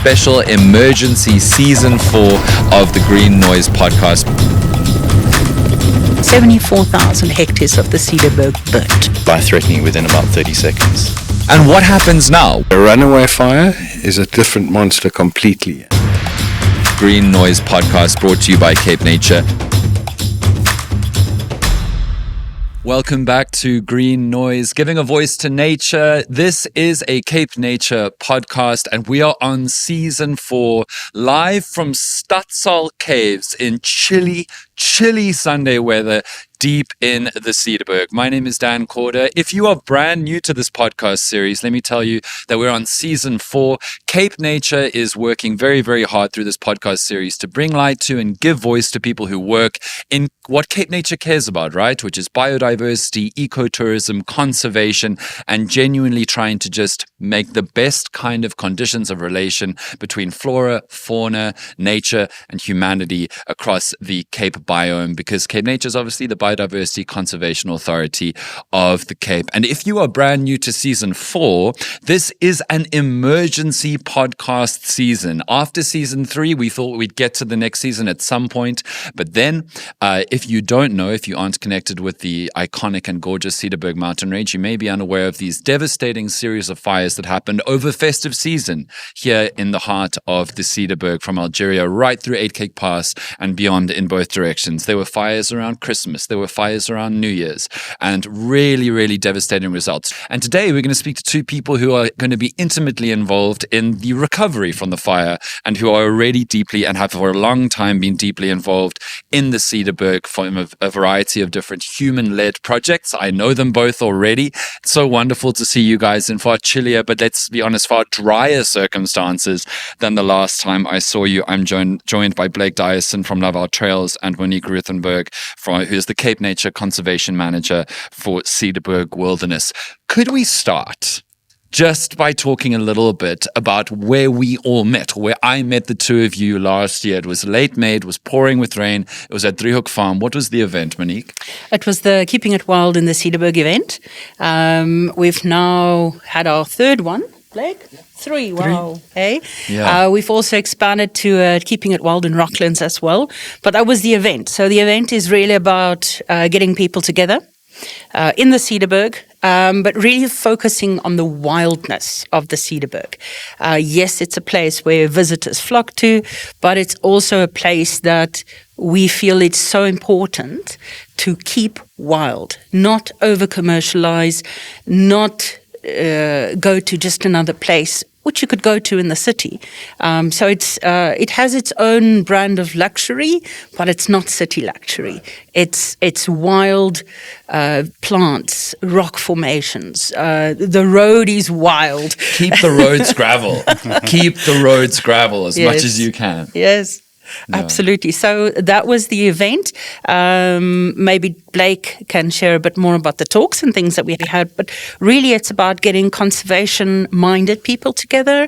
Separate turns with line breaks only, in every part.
special emergency season 4 of the Green Noise podcast.
74,000 hectares of the Cederberg burnt.
Life-threatening within about 30 seconds.
And what happens now?
A runaway fire is a different monster completely.
Green Noise podcast brought to you by CapeNature. Welcome back to Green Noise, giving a voice to nature. This is a CapeNature podcast, and we are on season 4, live from Stadsal Caves in chilly Sunday weather, deep in the Cederberg. My name is Dan Corder. If you are brand new to this podcast series, let me tell you that we're on season 4. CapeNature is working very, very hard through this podcast series to bring light to and give voice to people who work in what CapeNature cares about, right? Which is biodiversity, ecotourism, conservation, and genuinely trying to just make the best kind of conditions of relation between flora, fauna, nature, and humanity across the Cape biome, because CapeNature is obviously the Biodiversity Conservation Authority of the Cape. And if you are brand new to season 4, this is an emergency podcast season. After season 3, we thought we'd get to the next season at some point. But then, if you don't know, if you aren't connected with the iconic and gorgeous Cederberg mountain range, you may be unaware of these devastating series of fires that happened over festive season here in the heart of the Cederberg, from Algeria right through 8 Cake Pass and beyond in both directions. There were fires around Christmas. There were fires around New Year's, and really, really devastating results. And today we're going to speak to 2 people who are going to be intimately involved in the recovery from the fire, and who are already deeply and have for a long time been deeply involved in the Cederberg from a variety of different human-led projects. I know them both already. It's so wonderful to see you guys in far chillier, but let's be honest, far drier circumstances than the last time I saw you. I'm joined by Blake Dyason from Ravaged Trails and Monique Ruthenberg, who's the CapeNature Conservation Manager for Cederberg Wilderness. Could we start just by talking a little bit about where we all met, where I met the 2 of you last year? It was late May, it was pouring with rain, it was at Driehoek Farm. What was the event, Monique?
It was the Keeping It Wild in the Cederberg event. We've now had our 3rd one. Blake? 3, wow. Hey?
Yeah.
We've also expanded to Keeping It Wild in Rocklands as well. But that was the event. So the event is really about getting people together in the Cederberg, but really focusing on the wildness of the Cederberg. Yes, it's a place where visitors flock to, but it's also a place that we feel it's so important to keep wild, not over-commercialize, not go to just another place, which you could go to in the city. So it has its own brand of luxury, but it's not city luxury. It's wild plants, rock formations. The road is wild.
Keep the roads gravel. Keep the roads gravel as much as you can.
Yes.
Yeah.
Absolutely. So that was the event. Maybe Blake can share a bit more about the talks and things that we had. But really, it's about getting conservation-minded people together,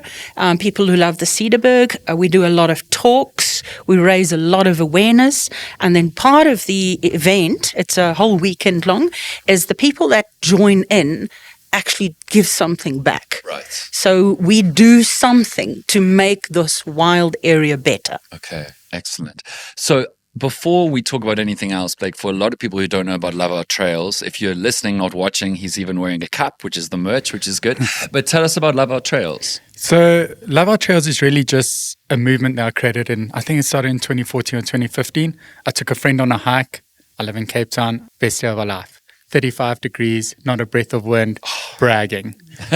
people who love the Cederberg. We do a lot of talks. We raise a lot of awareness. And then part of the event, it's a whole weekend long, is the people that join in actually give something back.
Right.
So we do something to make this wild area better.
Okay, excellent. So before we talk about anything else, Blake, for a lot of people who don't know about Ravaged Trails, if you're listening, not watching, he's even wearing a cap, which is the merch, which is good. But tell us about Ravaged Trails.
So Ravaged Trails is really just a movement that I created I think it started in 2014 or 2015. I took a friend on a hike. I live in Cape Town, best day of our life. 35 degrees, not a breath of wind, bragging.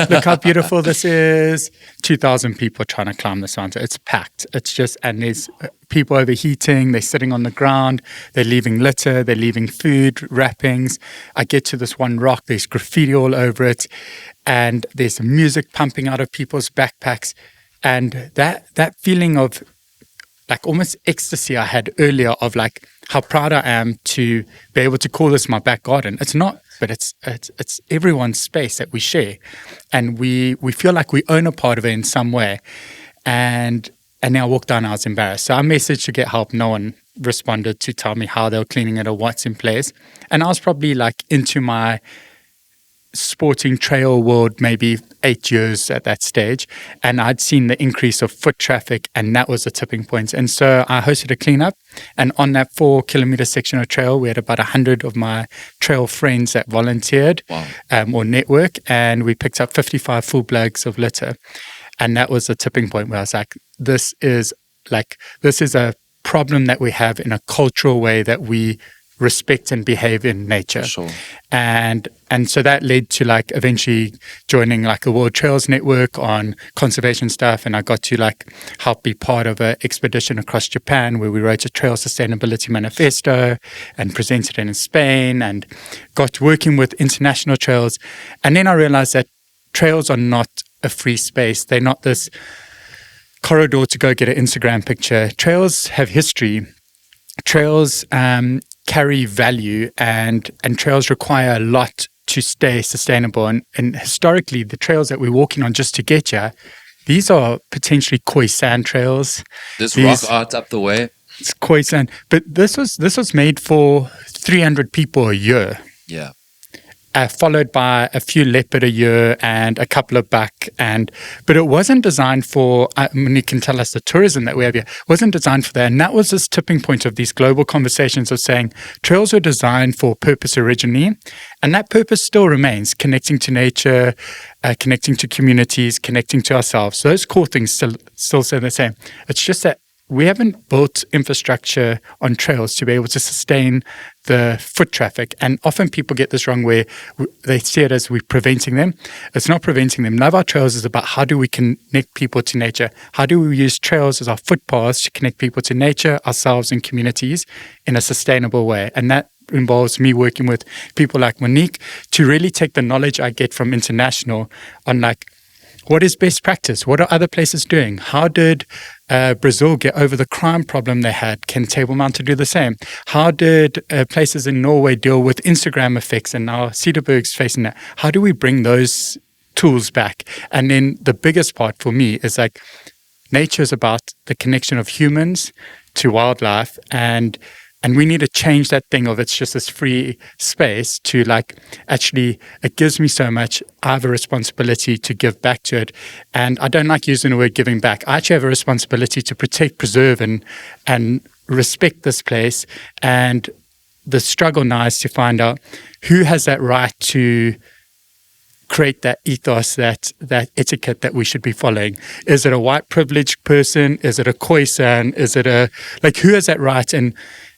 Look how beautiful this is. 2,000 people trying to climb this mountain. It's packed. It's just, and there's people overheating. They're sitting on the ground. They're leaving litter. They're leaving food, wrappings. I get to this one rock. There's graffiti all over it. And there's music pumping out of people's backpacks. And that feeling of like almost ecstasy I had earlier of like how proud I am to be able to call this my back garden. It's not, but it's everyone's space that we share, and we feel like we own a part of it in some way. And then I walked down, I was embarrassed. So I messaged to get help. No one responded to tell me how they were cleaning it or what's in place. And I was probably like into my sporting trail world maybe 8 years at that stage, and I'd seen the increase of foot traffic, and that was the tipping point. And so I hosted a cleanup, and on that 4-kilometer section of trail, we had about 100 of my trail friends that volunteered.
Wow.
Or network, and we picked up 55 full bags of litter. And that was the tipping point where I was like, this is a problem that we have in a cultural way that we respect and behave in nature.
Sure.
And so that led to like eventually joining like a World Trails Network on conservation stuff, and I got to like help be part of an expedition across Japan where we wrote a trail sustainability manifesto and presented it in Spain, and got working with international trails. And then I realized that trails are not a free space. They're not this corridor to go get an Instagram picture. Trails have history. Trails carry value, and trails require a lot to stay sustainable. And historically, the trails that we're walking on just to get here, these are potentially koi sand trails.
This rock art up the way.
It's koi sand. But this was made for 300 people a year.
Yeah.
Followed by a few leopard a year and a couple of buck. But it wasn't designed for, Monique can tell us the tourism that we have here, wasn't designed for that. And that was this tipping point of these global conversations of saying trails were designed for purpose originally. And that purpose still remains, connecting to nature, connecting to communities, connecting to ourselves. So those core things still stay the same. It's just that we haven't built infrastructure on trails to be able to sustain the foot traffic. And often people get this wrong where they see it as we're preventing them. It's not preventing them. Love Our Trails is about how do we connect people to nature? How do we use trails as our footpaths to connect people to nature, ourselves, and communities in a sustainable way? And that involves me working with people like Monique to really take the knowledge I get from international on like, what is best practice? What are other places doing? How did Brazil get over the crime problem they had? Can Table Mountain do the same? How did places in Norway deal with Instagram effects, and now Cederberg's facing that? How do we bring those tools back? And then the biggest part for me is like nature is about the connection of humans to wildlife, and we need to change that thing of it's just this free space to like, actually, it gives me so much. I have a responsibility to give back to it. And I don't like using the word giving back. I actually have a responsibility to protect, preserve, and respect this place. And the struggle now is to find out who has that right to create that ethos, that etiquette that we should be following. Is it a white privileged person? Is it a Khoisan? Is it who has that right?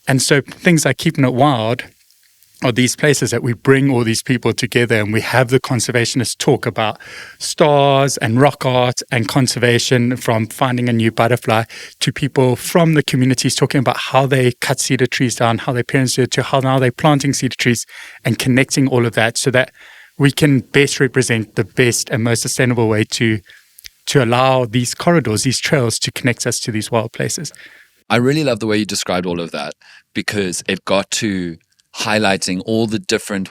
And so things like Keeping It Wild are these places that we bring all these people together, and we have the conservationists talk about stars and rock art and conservation, from finding a new butterfly to people from the communities talking about how they cut cedar trees down, how their parents do it, to how now they're planting cedar trees, and connecting all of that so that we can best represent the best and most sustainable way to allow these corridors, these trails, to connect us to these wild places.
I really love the way you described all of that, because it got to highlighting all the different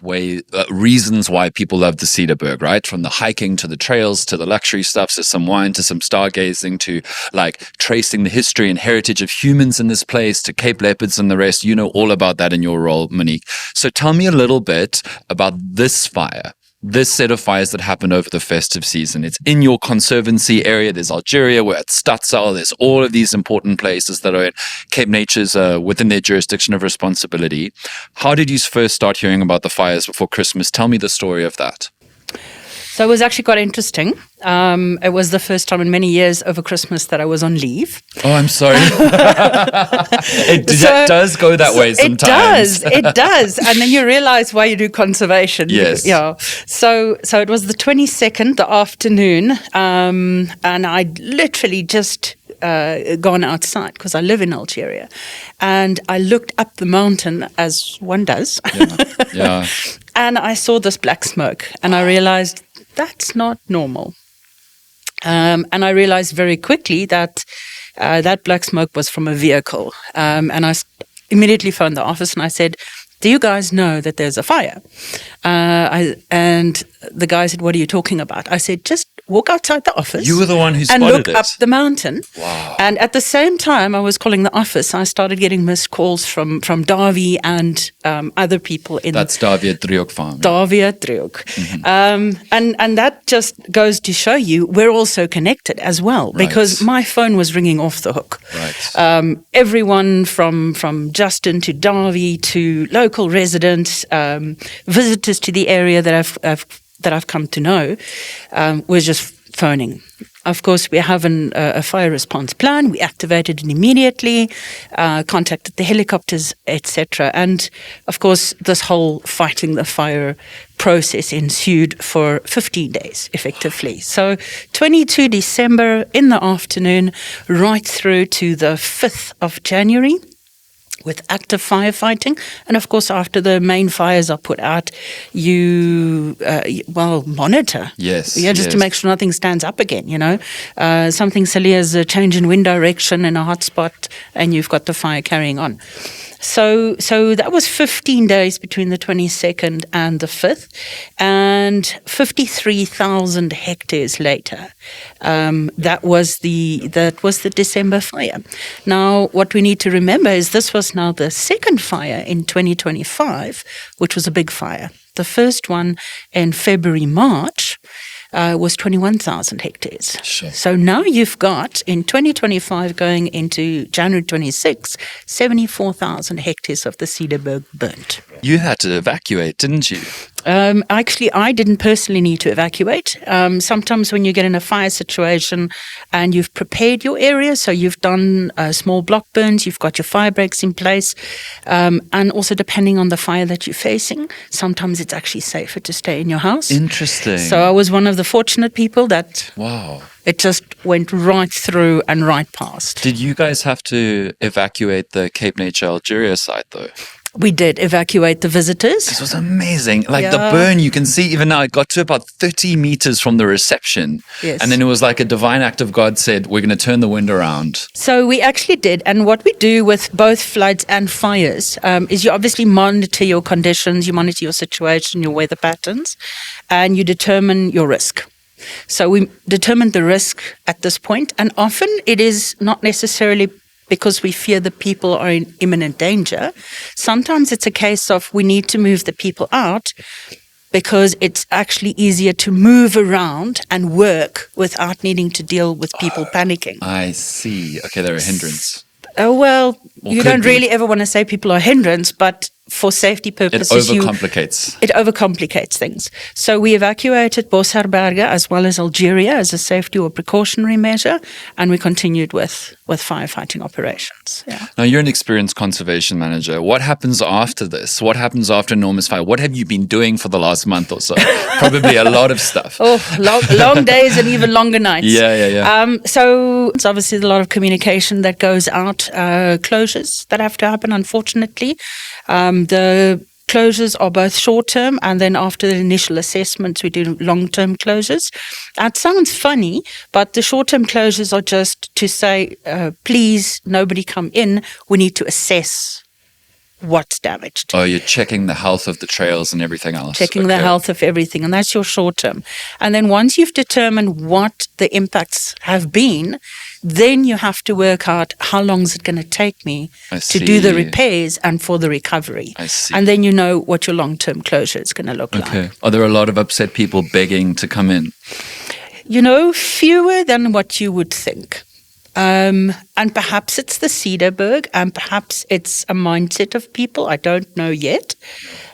reasons why people love the Cederberg, right? From the hiking to the trails to the luxury stuff, to some wine, to some stargazing, to like tracing the history and heritage of humans in this place, to Cape leopards and the rest. You know all about that in your role, Monique. So tell me a little bit about this fire. This set of fires that happened over the festive season. It's in your conservancy area. There's Algeria, we're at Stadsel. There's all of these important places that are at CapeNature's within their jurisdiction of responsibility. How did you first start hearing about the fires before Christmas? Tell me the story of that.
So it was actually quite interesting. It was the first time in many years over Christmas that I was on leave.
Oh, I'm sorry. It does go that way sometimes.
It does. And then you realize why you do conservation.
Yes.
Yeah. So it was the 22nd, the afternoon, and I'd literally just gone outside because I live in Algeria. And I looked up the mountain, as one does.
Yeah.
And I saw this black smoke, and I realized that's not normal. And I realized very quickly that that black smoke was from a vehicle. And I immediately phoned the office and I said, do you guys know that there's a fire? And the guy said, what are you talking about? I said, just walk outside the office.
You were the one who
and
spotted
look
it.
up the mountain.
Wow.
And at the same time I was calling the office, I started getting missed calls from Davy and other people in
That's Davia Driehoek farm.
Davia Driehoek. And that just goes to show you we're also connected as well, because my phone was ringing off the hook.
Right.
Everyone from Justin to Davy to local residents, visitors to the area that I've come to know, was just phoning. Of course, we have a fire response plan. We activated it immediately, contacted the helicopters, etc. And of course, this whole fighting the fire process ensued for 15 days, effectively. So 22 December in the afternoon, right through to the 5th of January, with active firefighting. And of course, after the main fires are put out, you monitor.
Yes.
Just to make sure nothing stands up again, Something silly as a change in wind direction in a hot spot, and you've got the fire carrying on. So that was 15 days between the 22nd and the 5th, and 53,000 hectares later. That was the December fire. Now, what we need to remember is this was now the second fire in 2025, which was a big fire. The first one in February, March, was 21,000 hectares.
Sure.
So now you've got, in 2025 going into January 26, 74,000 hectares of the Cederberg burnt.
You had to evacuate, didn't you?
Actually, I didn't personally need to evacuate. Sometimes when you get in a fire situation and you've prepared your area, so you've done small block burns, you've got your fire breaks in place, and also depending on the fire that you're facing, sometimes it's actually safer to stay in your house.
Interesting.
So I was one of the fortunate people that
Wow.
it just went right through and right past.
Did you guys have to evacuate the CapeNature Algeria site though?
We did evacuate the visitors.
This was amazing. Like the
Yeah.
burn, you can see even now, it got to about 30 meters from the reception.
Yes.
And then it was like a divine act of God said, we're going to turn the wind around.
So we actually did. And what we do with both floods and fires is you obviously monitor your conditions, you monitor your situation, your weather patterns, and you determine your risk. So we determined the risk at this point, and often it is not necessarily because we fear the people are in imminent danger. Sometimes it's a case of we need to move the people out because it's actually easier to move around and work without needing to deal with people panicking.
I see. Okay, they're a hindrance.
Oh, well,
Or
you
could
don't
be.
really ever want to say people are a hindrance, but for safety
It
purposes,
overcomplicates.
it overcomplicates things. So we evacuated Bosherberge as well as Algeria as a safety or precautionary measure, and we continued with firefighting operations. Yeah.
Now, you're an experienced conservation manager. What happens after this? What happens after enormous fire? What have you been doing for the last month or so? Probably a lot of stuff.
Oh, long days and even longer nights.
Yeah.
So it's obviously a lot of communication that goes out, closures that have to happen, unfortunately. The closures are both short-term, and then after the initial assessments, we do long-term closures. That sounds funny, but the short-term closures are just to say, please, nobody come in. We need to assess what's damaged.
Oh, you're checking the health of the trails and everything else.
Checking the
Okay.
health of everything, and that's your short term. And then once you've determined what the impacts have been, then you have to work out how long is it going to take me
I
to do the
see.
repairs and for the recovery.
I see.
And then you know what your long-term closure is going to look
Okay.
like.
Are there a lot of upset people begging to come in?
Fewer than what you would think. And perhaps it's the Cederberg, and perhaps it's a mindset of people. I don't know yet.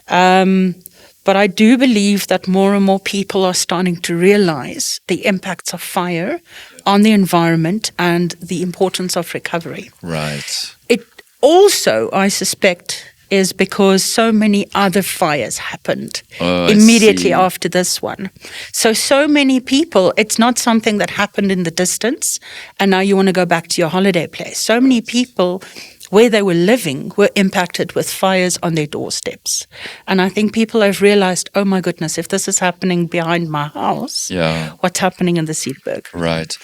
But I do believe that more and more people are starting to realize the impacts of fire on the environment and the importance of recovery.
Right.
It also, I suspect, is because so many other fires happened
Oh, I
immediately
see.
after this one. So many people, it's not something that happened in the distance and now you want to go back to your holiday place. So many people where they were living were impacted with fires on their doorsteps. And I think people have realized, oh my goodness, if this is happening behind my house,
Yeah.
what's happening in the Cederberg?
Right.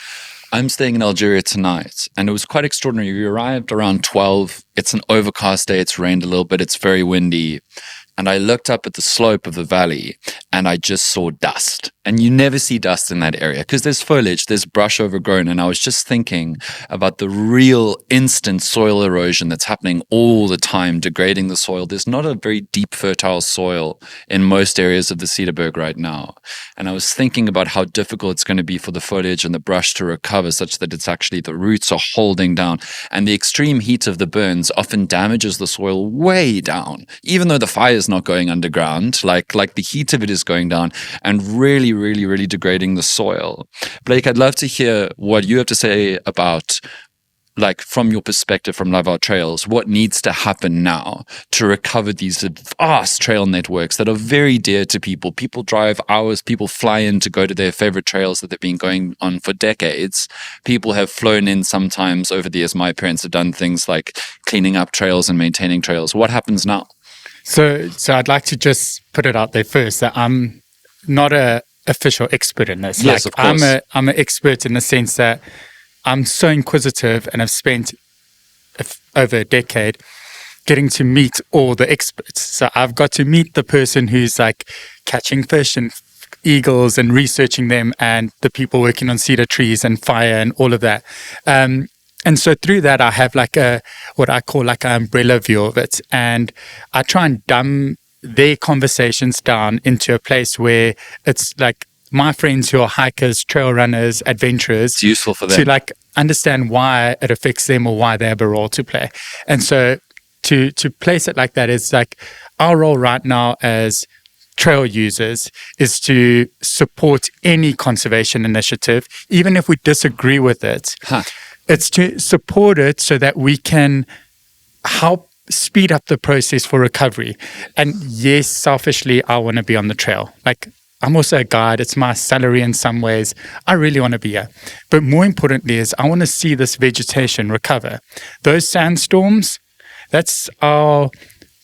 I'm staying in Algeria tonight, and it was quite extraordinary. We arrived around 12. It's an overcast day. It's rained a little bit. It's very windy. And I looked up at the slope of the valley and I just saw dust. And you never see dust in that area because there's foliage, there's brush overgrown. And I was just thinking about the real instant soil erosion that's happening all the time, degrading the soil. There's not a very deep, fertile soil in most areas of the Cederberg right now. And I was thinking about how difficult it's going to be for the foliage and the brush to recover such that it's actually the roots are holding down. And the extreme heat of the burns often damages the soil way down, even though the fire is not going underground, like the heat of it is going down and really, really, really degrading the soil. Blake, I'd love to hear what you have to say about, like, from your perspective from Live Out Trails, what needs to happen now to recover these vast trail networks that are very dear to people. People drive hours, people fly in to go to their favorite trails that they've been going on for decades. People have flown in sometimes over the years. My parents have done things like cleaning up trails and maintaining trails. What happens now?
So I'd like to just put it out there first that I'm not a official expert in this.
Yes, of course.
I'm an expert in the sense that I'm so inquisitive and I've spent over a decade getting to meet all the experts. So I've got to meet the person who's like catching fish and eagles and researching them, and the people working on cedar trees and fire and all of that. And so through that, I have like what I call like an umbrella view of it. And I try and dumb their conversations down into a place where it's like my friends who are hikers, trail runners, adventurers.
It's useful for them
to like understand why it affects them or why they have a role to play. And so to place it like that is like our role right now as trail users is to support any conservation initiative, even if we disagree with it. It's to support it so that we can help speed up the process for recovery. And yes, selfishly, I want to be on the trail. Like, I'm also a guide. It's my salary in some ways. I really want to be here. But more importantly is I want to see this vegetation recover. Those sandstorms, that's our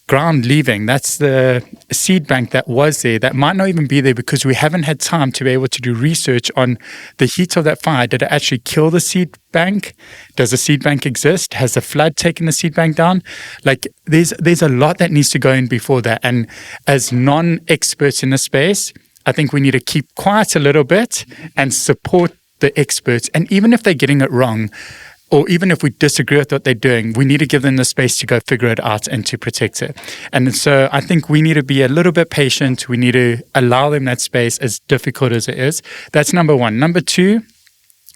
ground leaving. That's the seed bank that was there that might not even be there because we haven't had time to be able to do research on the heat of that fire. Did it actually kill the seed bank? Does the seed bank exist? Has the flood taken the seed bank down? Like there's a lot that needs to go in before that. And as non-experts in the space, I think we need to keep quiet a little bit and support the experts. And even if they're getting it wrong, or even if we disagree with what they're doing, we need to give them the space to go figure it out and to protect it. And so I think we need to be a little bit patient. We need to allow them that space, as difficult as it is. That's number one. Number two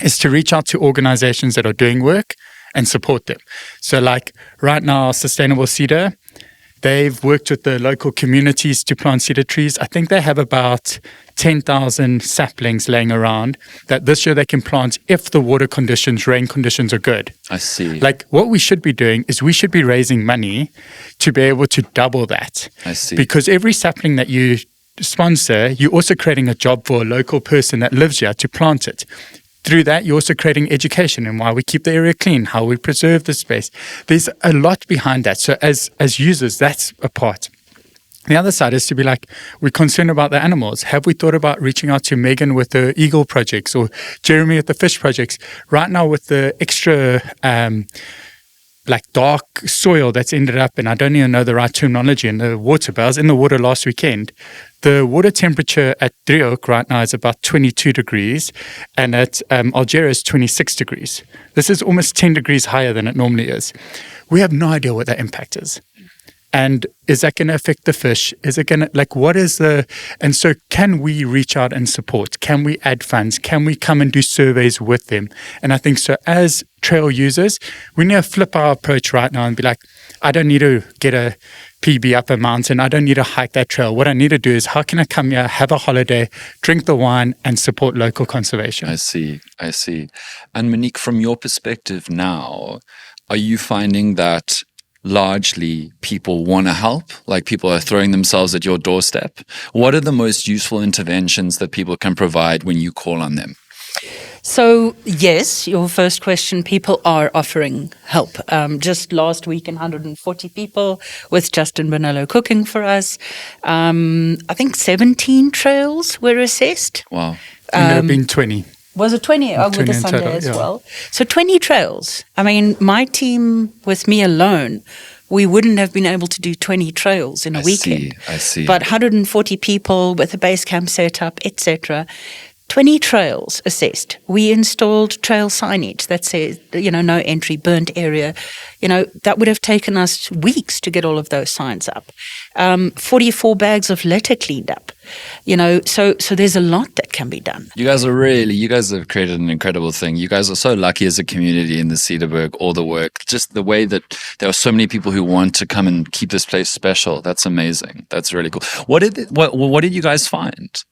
is to reach out to organizations that are doing work and support them. So like right now, Sustainable Cedar, they've worked with the local communities to plant cedar trees. I think they have about 10,000 saplings laying around that this year they can plant if the water conditions, rain conditions are good.
I see.
Like what we should be doing is we should be raising money to be able to double that.
I see.
Because every sapling that you sponsor, you're also creating a job for a local person that lives here to plant it. Through that, you're also creating education in why we keep the area clean, how we preserve the space. There's a lot behind that. So as users, that's a part. The other side is to be like, we're concerned about the animals. Have we thought about reaching out to Megan with the eagle projects or Jeremy with the fish projects? Right now with the extra like dark soil that's ended up, and I don't even know the right terminology, in the water. But I was in the water last weekend. The water temperature at Driehoek right now is about 22 degrees, and at Algeria is 26 degrees. This is almost 10 degrees higher than it normally is. We have no idea what that impact is. And is that going to affect the fish? Is it going to, like, what is the, and so can we reach out and support? Can we add funds? Can we come and do surveys with them? And I think so as trail users, we need to flip our approach right now and be like, I don't need to get a PB up a mountain. I don't need to hike that trail. What I need to do is how can I come here, have a holiday, drink the wine and support local conservation?
I see. And Monique, from your perspective now, are you finding that largely people want to help, like people are throwing themselves at your doorstep? What are the most useful interventions that people can provide when you call on them?
So, yes, your first question, people are offering help. Just last week, 140 people with Justin Bonello cooking for us. I think 17 trails were assessed.
Wow.
And there have been 20.
Was it 20? Oh, with
20
the
in
Sunday
total,
as
yeah.
well. So 20 trails. I mean, my team with me alone, we wouldn't have been able to do 20 trails in a weekend.
I see.
But 140 people with a base camp set up, etc. 20 trails assessed. We installed trail signage that says, no entry, burnt area. That would have taken us weeks to get all of those signs up. 44 bags of litter cleaned up. So there's a lot that can be done.
You guys have created an incredible thing. You guys are so lucky as a community in the Cederberg, all the work, just the way that there are so many people who want to come and keep this place special. That's amazing. That's really cool. What did you guys find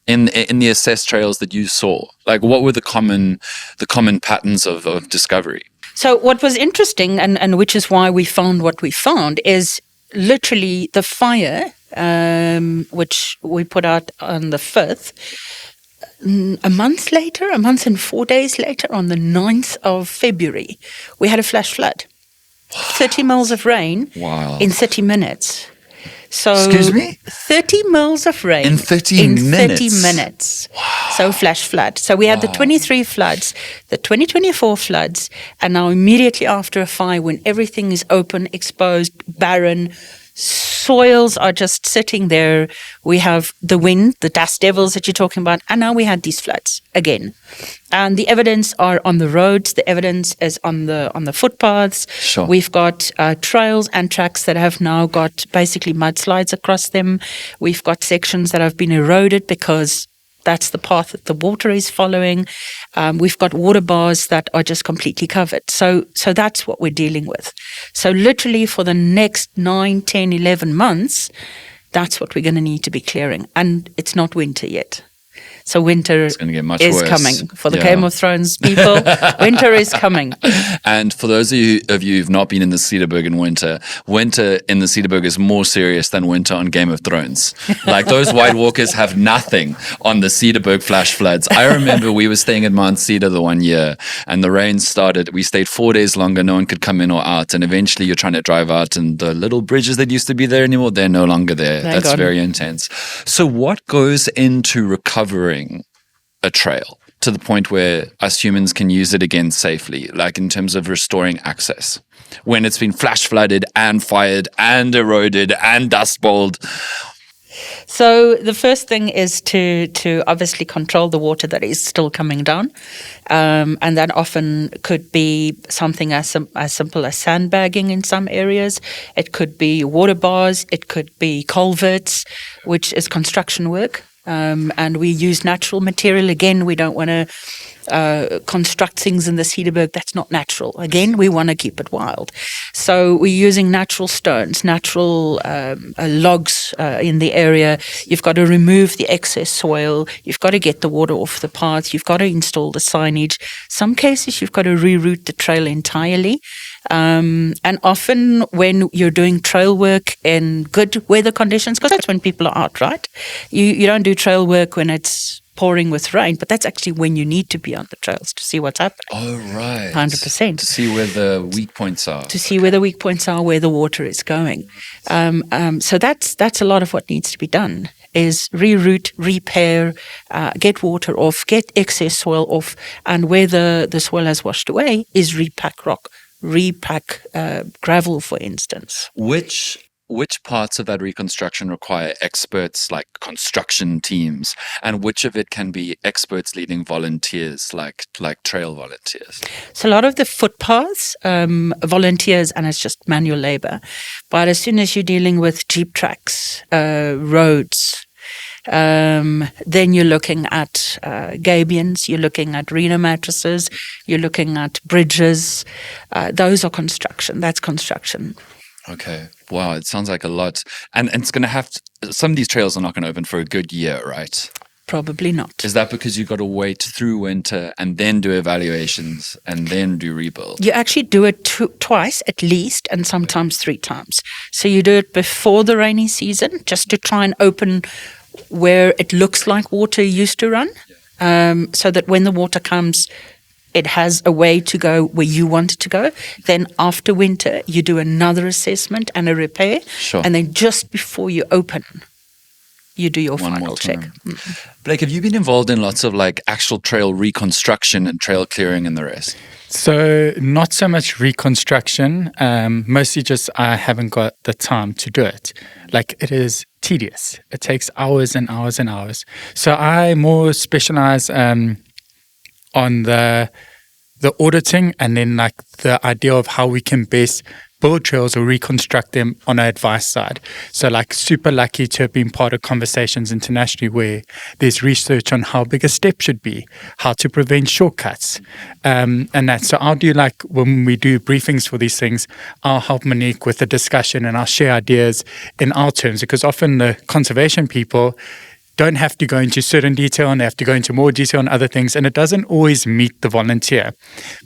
in the assessed trails that you saw? Like, what were the common patterns of discovery?
So what was interesting, and which is why we found what we found, is literally the fire, which we put out on the 5th. A month and 4 days later, on the 9th of February, we had a flash flood. 30 mils of rain in 30 minutes. So,
excuse me?
30 mils of rain
in 30
minutes. Wow. So flash flood. So we had the 23 floods, the 2024 floods, and now immediately after a fire, when everything is open, exposed, barren, soils are just sitting there. We have the wind, the dust devils that you're talking about, and now we had these floods again. And the evidence are on the roads. The evidence is on the footpaths.
Sure.
We've got trails and tracks that have now got basically mudslides across them. We've got sections that have been eroded because that's the path that the water is following. We've got water bars that are just completely covered. So that's what we're dealing with. So literally for the next 9, 10, 11 months, that's what we're going to need to be clearing. And it's not winter yet. So winter is coming. For the Game of Thrones people, winter is coming.
And for those of you who've not been in the Cederberg in winter in the Cederberg is more serious than winter on Game of Thrones. Like, those White Walkers have nothing on the Cederberg flash floods. I remember we were staying at Mount Cedar the one year, and the rain started. We stayed 4 days longer. No one could come in or out. And eventually you're trying to drive out, and the little bridges that used to be there anymore, they're no longer there. That's very intense. So what goes into recovering a trail to the point where us humans can use it again safely, like in terms of restoring access when it's been flash flooded and fired and eroded and dust bowled?
So the first thing is to obviously control the water that is still coming down, and that often could be something as simple as sandbagging in some areas. It could be water bars. It could be culverts, which is construction work. And we use natural material. Again, we don't want to construct things in the Cederberg that's not natural. Again, we want to keep it wild. So we're using natural stones, natural logs in the area. You've got to remove the excess soil. You've got to get the water off the path. You've got to install the signage. Some cases, you've got to reroute the trail entirely. And often when you're doing trail work in good weather conditions, because that's when people are out, right? You don't do trail work when it's pouring with rain, but that's actually when you need to be on the trails to see what's happening.
Oh, right.
100%.
To see where the weak points are.
To see where the weak points are, where the water is going. So that's a lot of what needs to be done, is reroute, repair, get water off, get excess soil off, and where the soil has washed away is repack rock. Repack gravel, for instance.
Which parts of that reconstruction require experts like construction teams, and which of it can be experts leading volunteers like trail volunteers?
So a lot of the footpaths, volunteers, and it's just manual labor. But as soon as you're dealing with jeep tracks, roads, then you're looking at gabions, you're looking at Reno mattresses, you're looking at bridges. Those are construction. That's construction.
Okay. Wow. It sounds like a lot. And it's going to have some of these trails are not going to open for a good year, right?
Probably not.
Is that because you've got to wait through winter and then do evaluations and then do rebuild?
You actually do it twice at least, and sometimes 3 times. So you do it before the rainy season, just to try and open where it looks like water used to run, so that when the water comes, it has a way to go where you want it to go. Then after winter, you do another assessment and a repair.
Sure.
And then just before you open, you do your
One
final
more
check.
time. Blake, have you been involved in lots of like actual trail reconstruction and trail clearing and the rest?
So not so much reconstruction, mostly just I haven't got the time to do it. Like it is tedious. It takes hours and hours and hours. So I more specialize on the auditing and then like the idea of how we can best build trails or reconstruct them on our advice side. So like super lucky to have been part of conversations internationally where there's research on how big a step should be, how to prevent shortcuts, and that. So I'll do like when we do briefings for these things, I'll help Monique with the discussion and I'll share ideas in our terms, because often the conservation people don't have to go into certain detail and they have to go into more detail on other things, and it doesn't always meet the volunteer.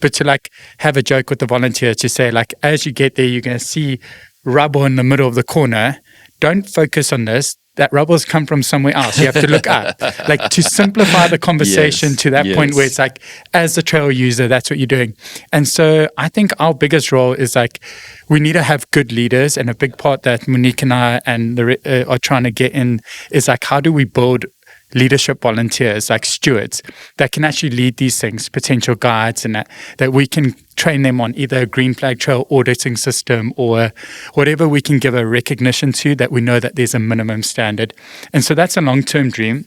But to like have a joke with the volunteer to say like, as you get there, you're going to see rubble in the middle of the corner. Don't focus on this. That rubble's come from somewhere else. You have to look up. Like to simplify the conversation to that point where it's like, as a trail user, that's what you're doing. And so I think our biggest role is like, we need to have good leaders, and a big part that Monique and I and are trying to get in is like, how do we build leadership volunteers like stewards that can actually lead these things, potential guides, and that we can train them on either a green flag trail auditing system or whatever we can give a recognition to, that we know that there's a minimum standard. And so that's a long-term dream.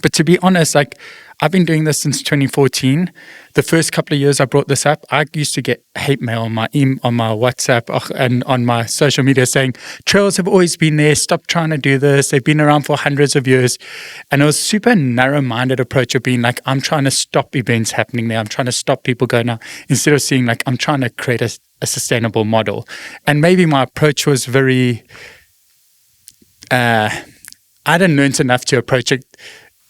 But to be honest, like I've been doing this since 2014. The first couple of years I brought this up, I used to get hate mail on my WhatsApp and on my social media saying, trails have always been there, stop trying to do this, they've been around for hundreds of years. And it was super narrow-minded approach of being like, I'm trying to stop events happening there, I'm trying to stop people going out, instead of seeing like, I'm trying to create a sustainable model. And maybe my approach was very, I hadn't learned enough to approach it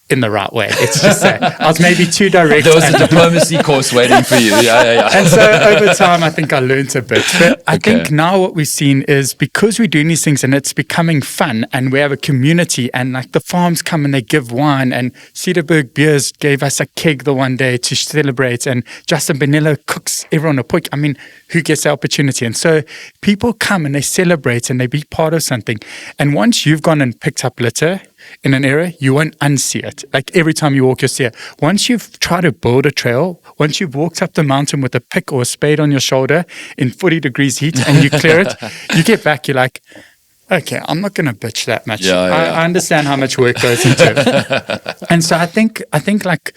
in the right way. It's just that I was maybe too direct.
There was a diplomacy course waiting for you. Yeah.
And so over time, I think I learned a bit. But I think now what we've seen is because we're doing these things and it's becoming fun and we have a community and like the farms come and they give wine, and Cederberg Beers gave us a keg the one day to celebrate, and Justin Benilla cooks everyone a pork. I mean, who gets the opportunity? And so people come and they celebrate and they be part of something. And once you've gone and picked up litter in an area, you won't unsee it. Like every time you walk, you'll see it. Once you've tried to build a trail, once you've walked up the mountain with a pick or a spade on your shoulder in 40 degrees heat and you clear it, you get back, you're like, okay, I'm not going to bitch that much. I understand how much work goes into it. And so I think like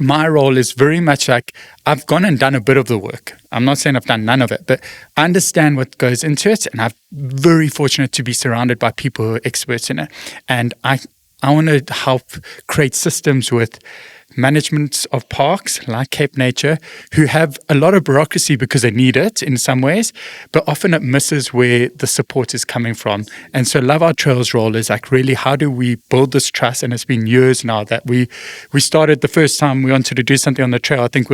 my role is very much like I've gone and done a bit of the work. I'm not saying I've done none of it, but I understand what goes into it, and I'm very fortunate to be surrounded by people who are experts in it. And I want to help create systems with management of parks like CapeNature, who have a lot of bureaucracy because they need it in some ways, but often it misses where the support is coming from. And so Love Our Trails role is like, really, how do we build this trust? And it's been years now that we started. The first time we wanted to do something on the trail, I think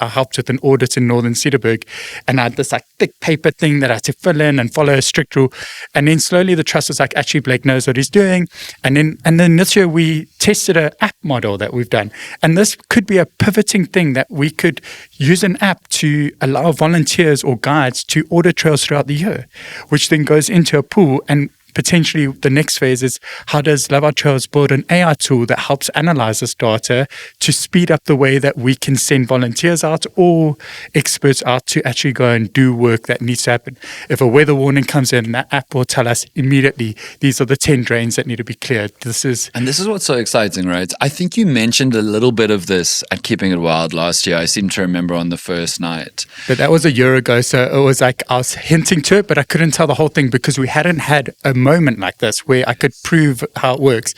I helped with an audit in Northern Cederberg, and I had this like thick paper thing that I had to fill in and follow a strict rule. And then slowly the trust was like, actually Blake knows what he's doing. And then this year we tested an app model that we've done. And this could be a pivoting thing that we could use an app to allow volunteers or guides to audit trails throughout the year, which then goes into a pool. And potentially the next phase is, how does Love Our Trails build an AI tool that helps analyze this data to speed up the way that we can send volunteers out or experts out to actually go and do work that needs to happen. If a weather warning comes in, that app will tell us immediately, these are the 10 drains that need to be cleared. This is
what's so exciting, right? I think you mentioned a little bit of this at Keeping It Wild last year. I seem to remember on the first night.
But that was a year ago, so it was like I was hinting to it, but I couldn't tell the whole thing because we hadn't had a moment like this where I could prove how it works.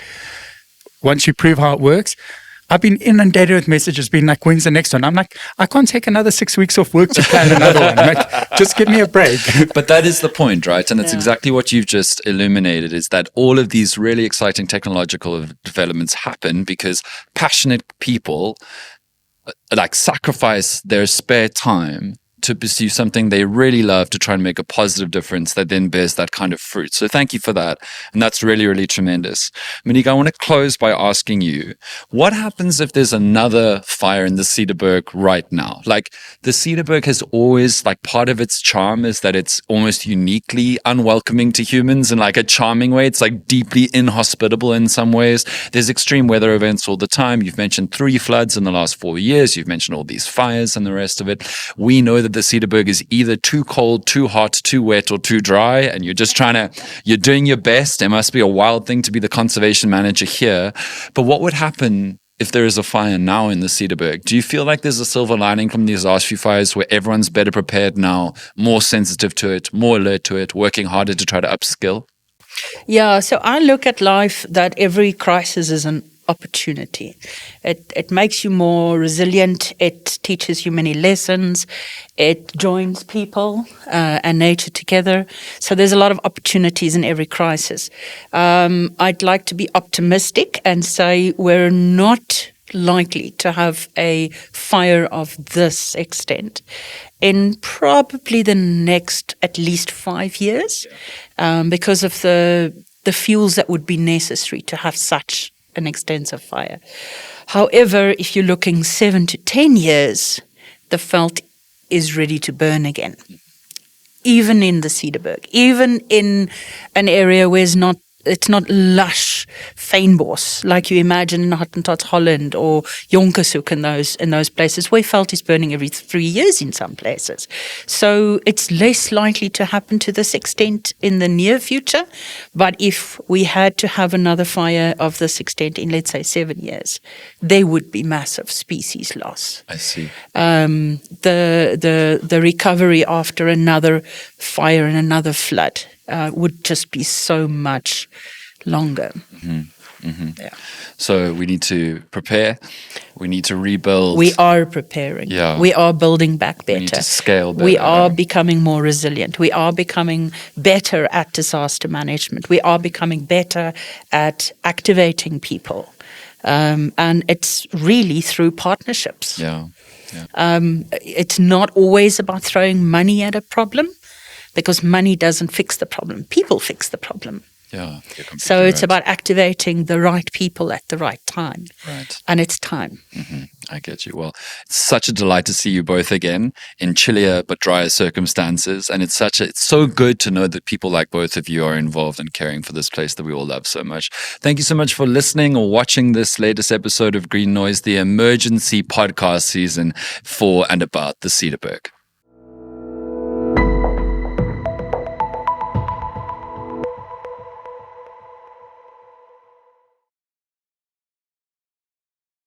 Once you prove how it works, I've been inundated with messages being like, when's the next one? I'm like, I can't take another 6 weeks off work to plan another one. Like, just give me a break.
But that is the point, right? And it's exactly what you've just illuminated, is that all of these really exciting technological developments happen because passionate people like sacrifice their spare time to pursue something they really love, to try and make a positive difference that then bears that kind of fruit. So thank you for that. And that's really, really tremendous. Monique, I want to close by asking you, what happens if there's another fire in the Cederberg right now? Like, the Cederberg has always, like, part of its charm is that it's almost uniquely unwelcoming to humans in like a charming way. It's like deeply inhospitable in some ways. There's extreme weather events all the time. You've mentioned 3 floods in the last 4 years. You've mentioned all these fires and the rest of it. We know that the Cederberg is either too cold, too hot, too wet, or too dry. And you're just you're doing your best. It must be a wild thing to be the conservation manager here. But what would happen if there is a fire now in the Cederberg? Do you feel like there's a silver lining from these last few fires where everyone's better prepared now, more sensitive to it, more alert to it, working harder to try to upskill?
Yeah, so I look at life that every crisis is an opportunity. It makes you more resilient. It teaches you many lessons. It joins people and nature together. So there's a lot of opportunities in every crisis. I'd like to be optimistic and say we're not likely to have a fire of this extent in probably the next at least 5 years, because of the fuels that would be necessary to have such an extensive fire. However, if you're looking 7 to 10 years, the veld is ready to burn again. Even in the Cederberg, even in an area where it's not lush fynbos like you imagine in Hottentot, Holland, or Jonkershoek in those places where veld is burning every 3 years in some places. So it's less likely to happen to this extent in the near future. But if we had to have another fire of this extent in, let's say, 7 years, there would be massive species loss.
I see.
The recovery after another fire and another flood would just be so much longer. Yeah.
So we need to prepare. We need to rebuild.
We are preparing.
Yeah.
We are building back better.
We need to scale better.
We are becoming more resilient. We are becoming better at disaster management. We are becoming better at activating people. And it's really through partnerships.
Yeah.
It's not always about throwing money at a problem, because money doesn't fix the problem. People fix the problem.
Yeah.
So it's about activating the right people at the right time.
Right.
And it's time.
I get you. Well, it's such a delight to see you both again in chillier but drier circumstances. And it's so good to know that people like both of you are involved in caring for this place that we all love so much. Thank you so much for listening or watching this latest episode of Green Noise, the emergency podcast season for and about the Cederberg.